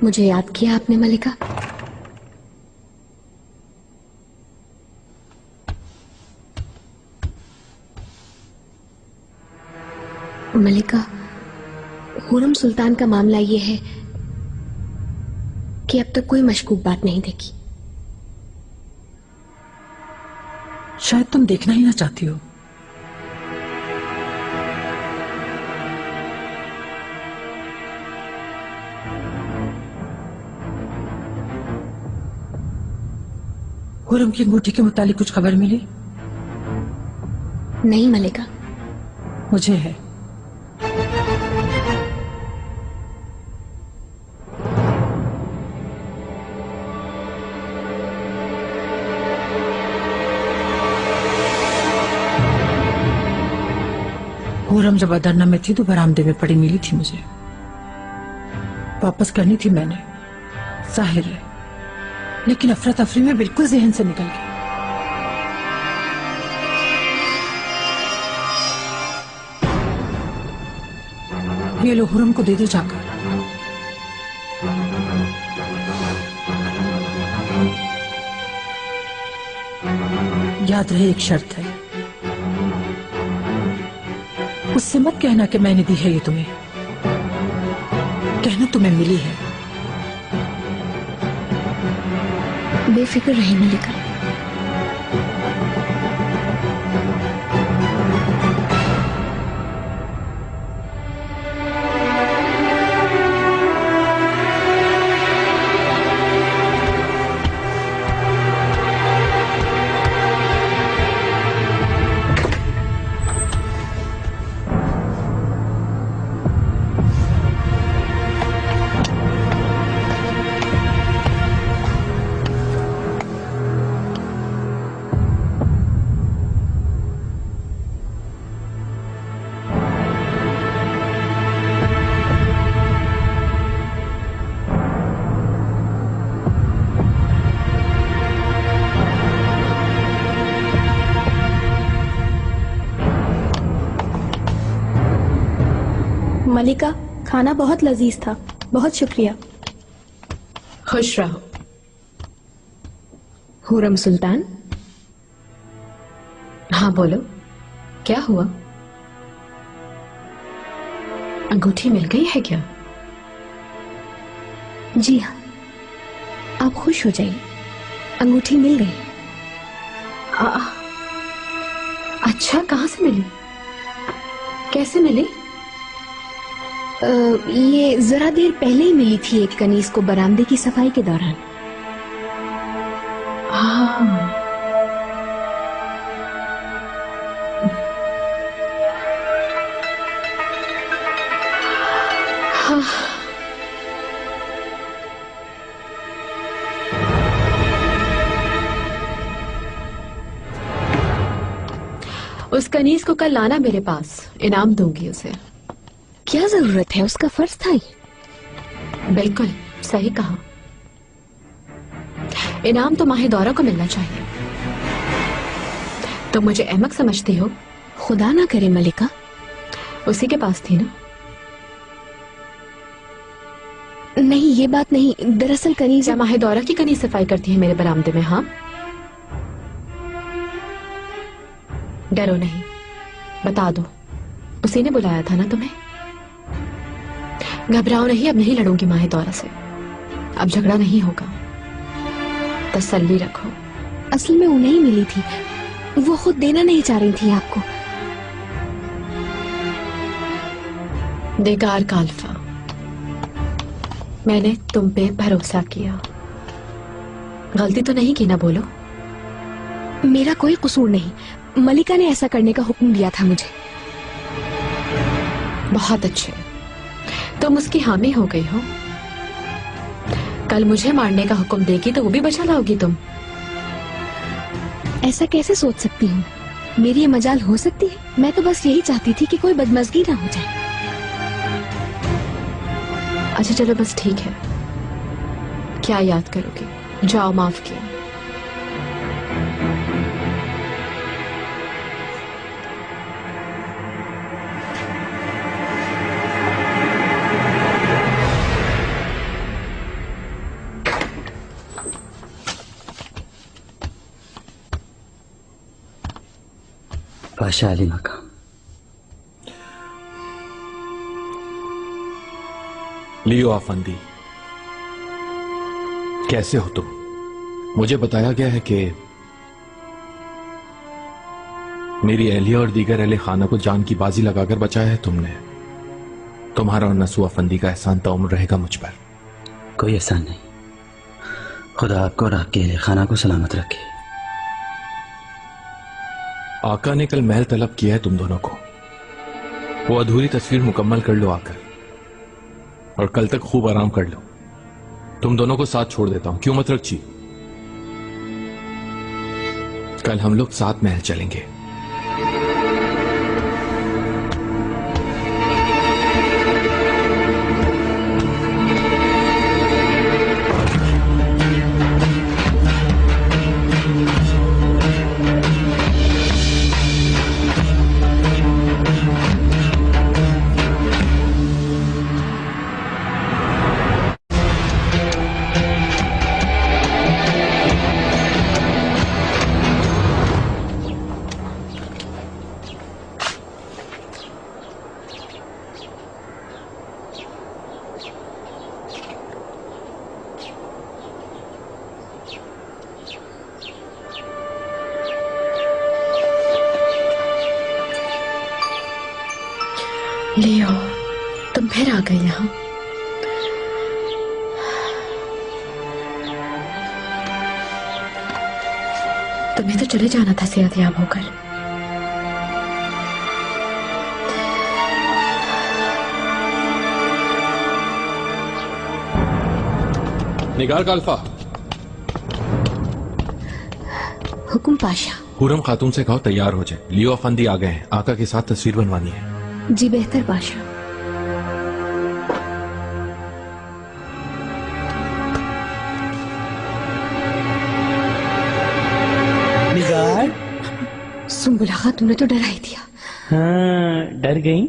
मुझे याद किया आपने मलिका? मलिका, खुर्रम सुल्तान का मामला ये है कि अब तक कोई मशकूक बात नहीं देखी। शायद तुम देखना ही ना चाहती हो। खुर्रम की अंगूठी के मुतालिक कुछ खबर मिली? नहीं मलिका। मुझे है। खुर्रम जब अदरना में थी तो बरामदे में पड़ी मिली थी मुझे। वापस करनी थी मैंने, जाहिर है, लेकिन अफरा तफरी में बिल्कुल जहन से निकल गई। ये लो, खुर्रम को दे दो जाकर। याद रहे, एक शर्त है, उससे मत कहना कि मैंने दी है ये तुम्हें। कहना तुम्हें मिली है। बेफिक्र रहे मलिका। मलिका, खाना बहुत लजीज था। बहुत शुक्रिया। खुश रहो। खुर्रम सुल्तान। हाँ बोलो, क्या हुआ? अंगूठी मिल गई है क्या? जी हाँ, आप खुश हो जाइए, अंगूठी मिल गई। अच्छा, कहाँ से मिली? कैसे मिली? ये जरा देर पहले ही मिली थी एक कनीज को बरामदे की सफाई के दौरान। हाँ। उस कनीज को कल लाना मेरे पास, इनाम दूंगी उसे। क्या जरूरत है, उसका फर्ज था ही। बिल्कुल सही कहा। इनाम तो माहे दौरा को मिलना चाहिए। तो मुझे अहमक समझती हो? खुदा ना करे मलिका। उसी के पास थी ना? नहीं, ये बात नहीं। दरअसल कनीज क्या माहे दौरा की कनीज सफाई करती है मेरे बरामदे में? हाँ, डरो नहीं, बता दो, उसी ने बुलाया था ना तुम्हें। घबराओ नहीं, अब नहीं लड़ूंगी माहे दौरा से। अब झगड़ा नहीं होगा, तसल्ली रखो। असल में उन्हें ही मिली थी, वो खुद देना नहीं चाह रही थी आपको। देगार काल्फा, मैंने तुम पे भरोसा किया। गलती तो नहीं की ना? बोलो। मेरा कोई कसूर नहीं, मलिका ने ऐसा करने का हुक्म दिया था मुझे। बहुत अच्छे, तुम उसकी हामी हो गई हो। कल मुझे मारने का हुक्म देगी तो वो भी बचा लाओगी तुम। ऐसा कैसे सोच सकती हूँ? मेरी ये मजाल हो सकती है? मैं तो बस यही चाहती थी कि कोई बदमज़गी ना हो जाए। अच्छा चलो, बस ठीक है, क्या याद करोगे? जाओ, माफ किया। पाशा अली मका। लियो आफंदी, कैसे हो तुम? मुझे बताया गया है कि मेरी एहलिया और दीगर अहले खाना को जान की बाजी लगाकर बचाया है तुमने। तुम्हारा और नसू अफंदी का एहसान ताउम्र रहेगा मुझ पर। कोई एहसान नहीं, खुदा आपको और आपके अहले खाना को सलामत रखे। आका ने कल महल तलब किया है तुम दोनों को। वो अधूरी तस्वीर मुकम्मल कर लो आकर, और कल तक खूब आराम कर लो। तुम दोनों को साथ छोड़ देता हूं। क्यों मत रखी? कल हम लोग साथ महल चलेंगे। लियो, तुम फिर आ गए यहाँ। तुम्हें तो चले जाना था सेहतयाब होकर। निगार का अल्फा। हुकुम पाशा। हुरम खातून से कहो तैयार हो जाए। लियो अफंदी आ गए हैं, आका के साथ तस्वीर बनवानी है। जी बेहतर पाशा। निगार। सुंबुला खातून ने तो डरा ही दिया। हाँ, डर गई,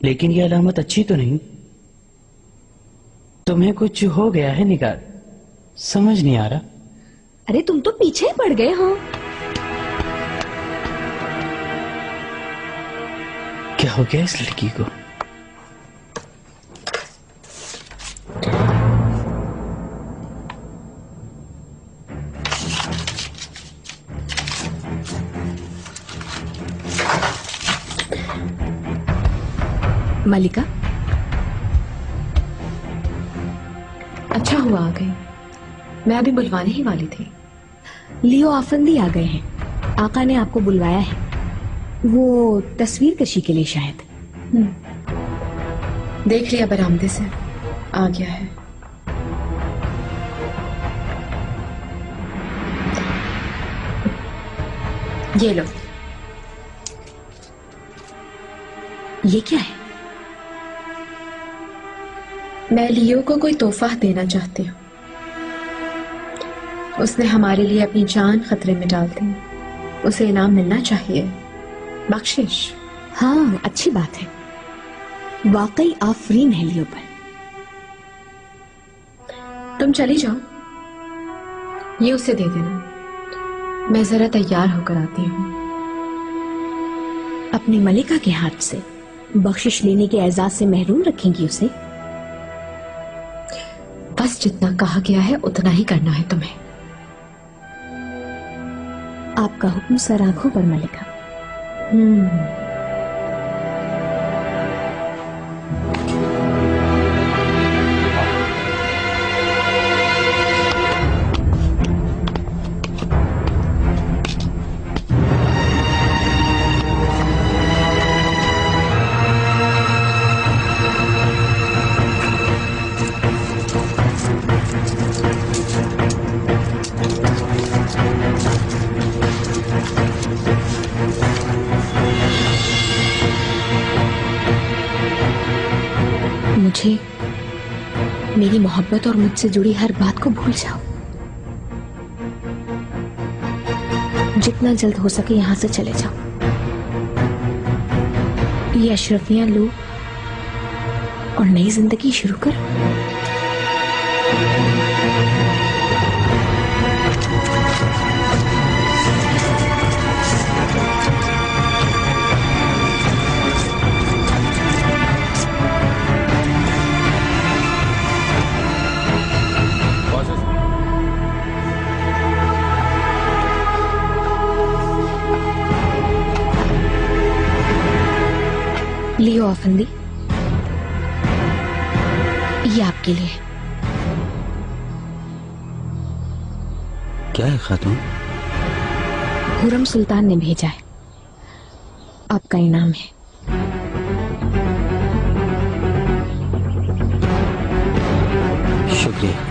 लेकिन ये अलामत अच्छी तो नहीं। तुम्हें कुछ हो गया है निगार, समझ नहीं आ रहा। अरे तुम तो पीछे ही पड़ गए हो। क्या हो गया इस लड़की को? मलिका, अच्छा हुआ आ गई, मैं अभी बुलवाने ही वाली थी। लियो आफंदी आ गए हैं। आका ने आपको बुलवाया है, वो तस्वीर कशी के लिए शायद। देख लिया बरामदे से, आ गया है। ये लो। ये क्या है? मैं लियो को कोई तोहफा देना चाहती हूँ। उसने हमारे लिए अपनी जान खतरे में डाल दी, उसे इनाम मिलना चाहिए, बख्शिश। हाँ, अच्छी बात है। वाकई आफरीन है लियो पर। तुम चली जाओ, ये उसे दे देना। मैं जरा तैयार होकर आती हूँ। अपनी मलिका के हाथ से बख्शिश लेने के एजाज से महरूम रखेंगी उसे? बस जितना कहा गया है उतना ही करना है तुम्हें। आपका हुक्म सर आंखों पर मलिका। मुझे, मेरी मोहब्बत और मुझसे जुड़ी हर बात को भूल जाओ। जितना जल्द हो सके यहां से चले जाओ। ये अशरफियां लो और नई जिंदगी शुरू करो। लियो अफंदी, ये आपके लिए। क्या है खातून? खुरम सुल्तान ने भेजा है, आपका इनाम है। शुक्रिया।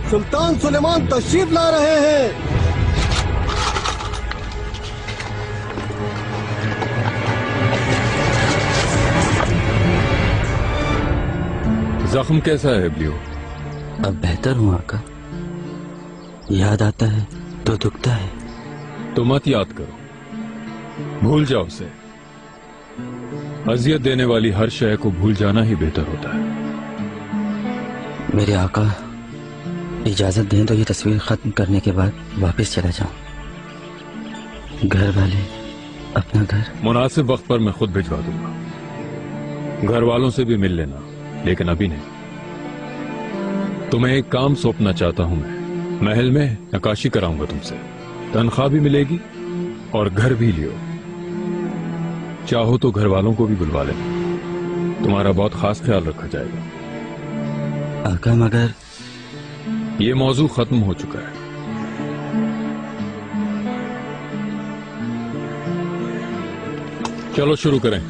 सुल्तान सुलेमान तशरीफ ला रहे हैं। जख्म कैसा है इब्लियो? अब बेहतर हूँ आका। याद आता है तो दुखता है। तो मत याद करो, भूल जाओ उसे। अजियत देने वाली हर शय को भूल जाना ही बेहतर होता है। मेरे आका इजाजत दें तो ये तस्वीर खत्म करने के बाद वापस चला जाऊं। घर वाले, अपना घर। मुनासिब वक्त पर मैं खुद भिजवा दूंगा। घर वालों से भी मिल लेना, लेकिन अभी नहीं। तुम्हें एक काम सौंपना चाहता हूं मैं। महल में नक्काशी कराऊंगा तुमसे, तनख्वाह भी मिलेगी और घर भी लियो। चाहो तो घर वालों को भी बुलवा लेना, तुम्हारा बहुत खास ख्याल रखा जाएगा। आका मगर ये मौजू खत्म हो चुका है। चलो शुरू करें।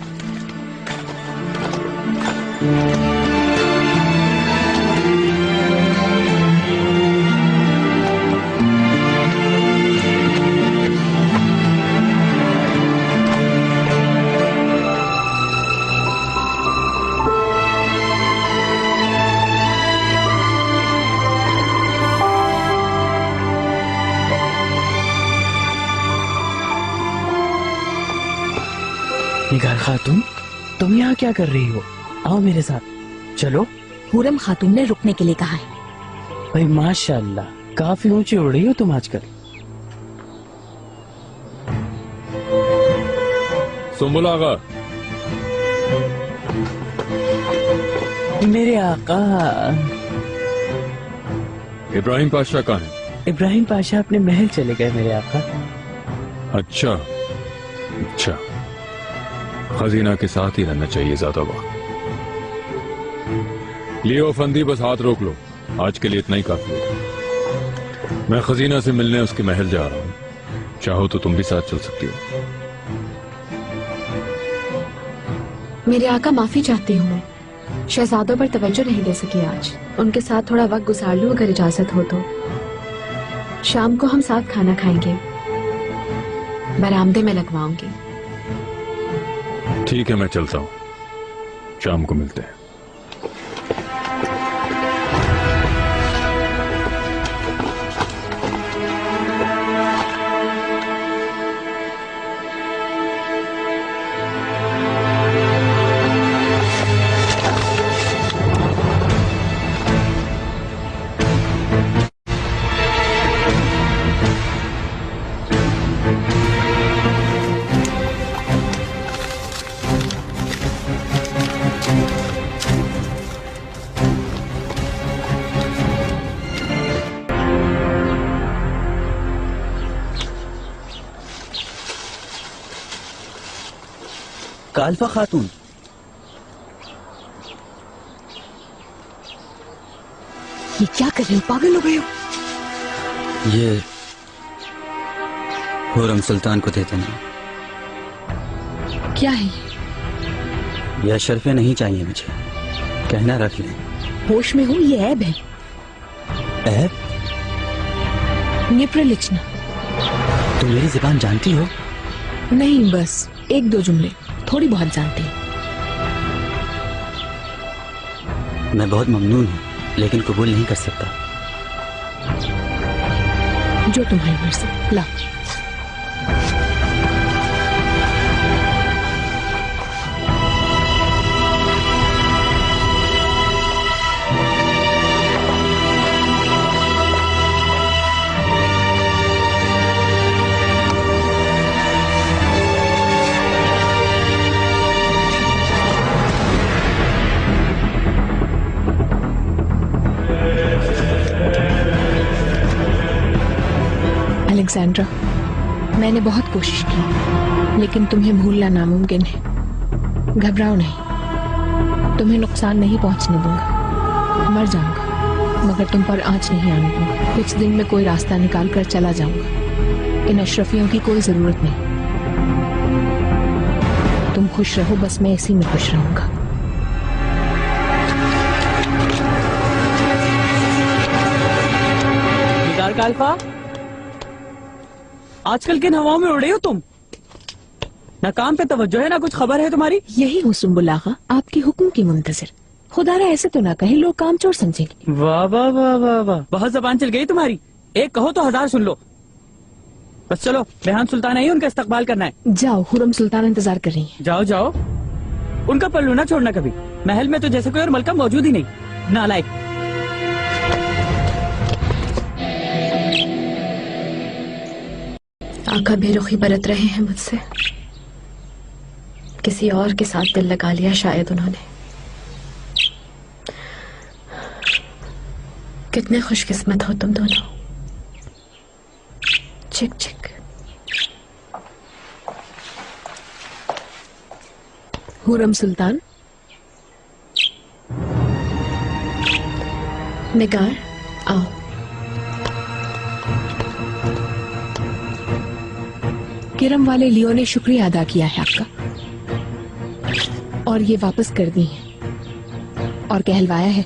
निगार खातून, तुम यहाँ क्या कर रही हो? आओ मेरे साथ, चलो। खुरम खातून ने रुकने के लिए कहा है। भाई माशाल्लाह, काफी ऊंची उड़ रही हो तुम आजकल। सुंबुल आगा। मेरे आका। इब्राहिम पाशा कहाँ है? इब्राहिम पाशा अपने महल चले गए मेरे आका। अच्छा अच्छा, खजीना के साथ ही रहना चाहिए ज्यादा वक्त। लियो फंदी, बस हाथ रोक लो, आज के लिए इतना ही काफी होगा। मैं खजीना से मिलने उसके महल जा रहा हूं, चाहो तो तुम भी साथ चल सकती हो। मेरे आका, माफी चाहती हूँ मैं। शहजादों पर तवज्जो नहीं दे सकी आज। उनके साथ थोड़ा वक्त गुजार लूं अगर इजाजत हो तो। शाम को हम साथ खाना खाएंगे, बरामदे में लगवाऊंगी। ठीक है, मैं चलता हूँ, शाम को मिलते हैं। काल्फा खातून, ये क्या कर रहे हो? पागल हो गए हो? ये खुरम सुल्तान को दे देना। क्या है ये? यह शर्फे नहीं चाहिए मुझे, कहना रख लें। होश में हूँ, ये ऐब है। ऐब? निप्र लिचना। तुम मेरी जुबान जानती हो? नहीं, बस एक दो जुमले थोड़ी बहुत जानती हूँ। मैं बहुत ममनून हूँ, लेकिन कबूल नहीं कर सकता। जो तुम्हारी मर्जी। ला। अलेक्जेंड्रा, मैंने बहुत कोशिश की, लेकिन तुम्हें भूलना नामुमकिन है। घबराओ नहीं, तुम्हें नुकसान नहीं पहुंचने दूंगा। मर जाऊंगा मगर तुम पर आंच नहीं आने दूंगा। कुछ दिन में कोई रास्ता निकाल कर चला जाऊंगा। इन अशरफियों की कोई जरूरत नहीं। तुम खुश रहो, बस मैं इसी में खुश रहूंगा। निगार का अल्फा, आजकल किन हवाओं में उड़ रही हो तुम? ना काम पे तवज्जो है, ना कुछ खबर है तुम्हारी। यही हूँ सुम्बुल आगा, आपकी हुक्म की मुंतजिर। खुदारा ऐसे तो ना कहे, लोग काम चोर समझेंगे। वाह वाह वाह वाह वाह, बहुत जबान चल गई तुम्हारी। एक कहो तो 1000 सुन लो। बस चलो, रेहान सुल्तान आई, उनका इस्तकबाल करना है। जाओ, हुरम सुल्तान इंतजार कर रही है। जाओ जाओ, उनका पल्लू ना छोड़ना कभी। महल में तो जैसे कोई और मलका मौजूद ही नहीं। नालायक। आका बेरुखी बरत रहे हैं मुझसे। किसी और के साथ दिल लगा लिया शायद उन्होंने। कितने खुशकिस्मत हो तुम दोनों। चिक चिक। हुरम सुल्तान, निगार आओ। किरम वाले लियो ने शुक्रिया अदा किया है आपका, और ये वापस कर दी है, और कहलवाया है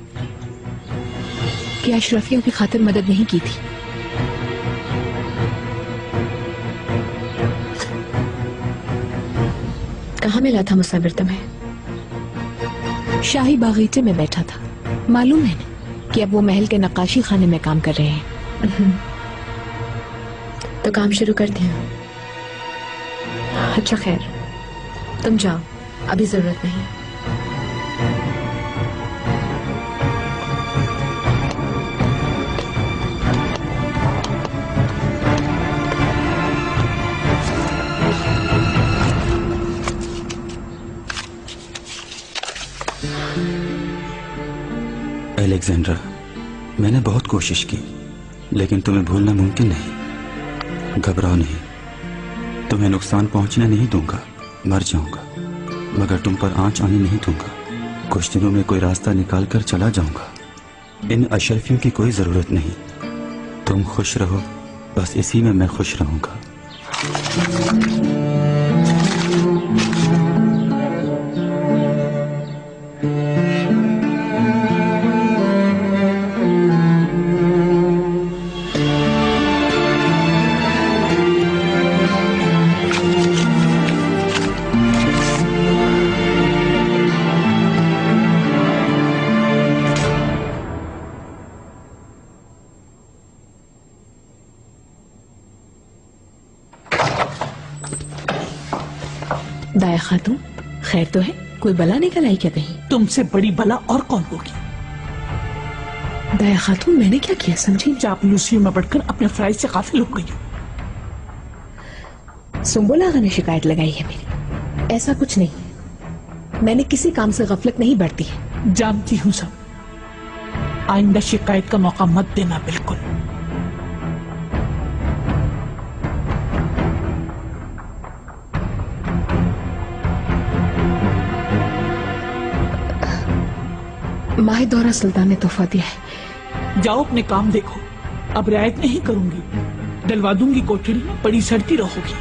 कि अशरफियों की खातिर मदद नहीं की थी। कहाँ मिला था मुसव्विर तुम्हें? शाही बागीचे में बैठा था। मालूम है ना कि अब वो महल के नक्काशी खाने में काम कर रहे हैं। तो काम शुरू कर दिया। अच्छा खैर, तुम जाओ, अभी जरूरत नहीं। अलेक्जेंड्रा, मैंने बहुत कोशिश की, लेकिन तुम्हें भूलना मुमकिन नहीं। घबराओ नहीं, तुम्हें नुकसान पहुंचने नहीं दूंगा। मर जाऊंगा मगर तुम पर आंच आने नहीं दूंगा। कुछ दिनों में कोई रास्ता निकाल कर चला जाऊंगा। इन अशरफियों की कोई जरूरत नहीं। तुम खुश रहो, बस इसी में मैं खुश रहूंगा। दाया खातून, खैर तो है? कोई बला निकल आई क्या कहीं? तुमसे बड़ी बला और कौन होगी? दाया खातून, मैंने क्या किया समझी नहीं। चापलूसियों में बढ़कर अपने फराइज से काफिल हो गई। सुम्बुल आगा ने शिकायत लगाई है मेरी। ऐसा कुछ नहीं, मैंने किसी काम से गफलत नहीं बरती है। जानती हूँ सब। आइंदा शिकायत का मौका मत देना। बिल्कुल। माहिदौरा सुल्तान ने तोहफा दिया है। जाओ अपने काम देखो। अब रियायत नहीं करूंगी, डलवा दूंगी कोठरी, बड़ी सड़ती रहोगी।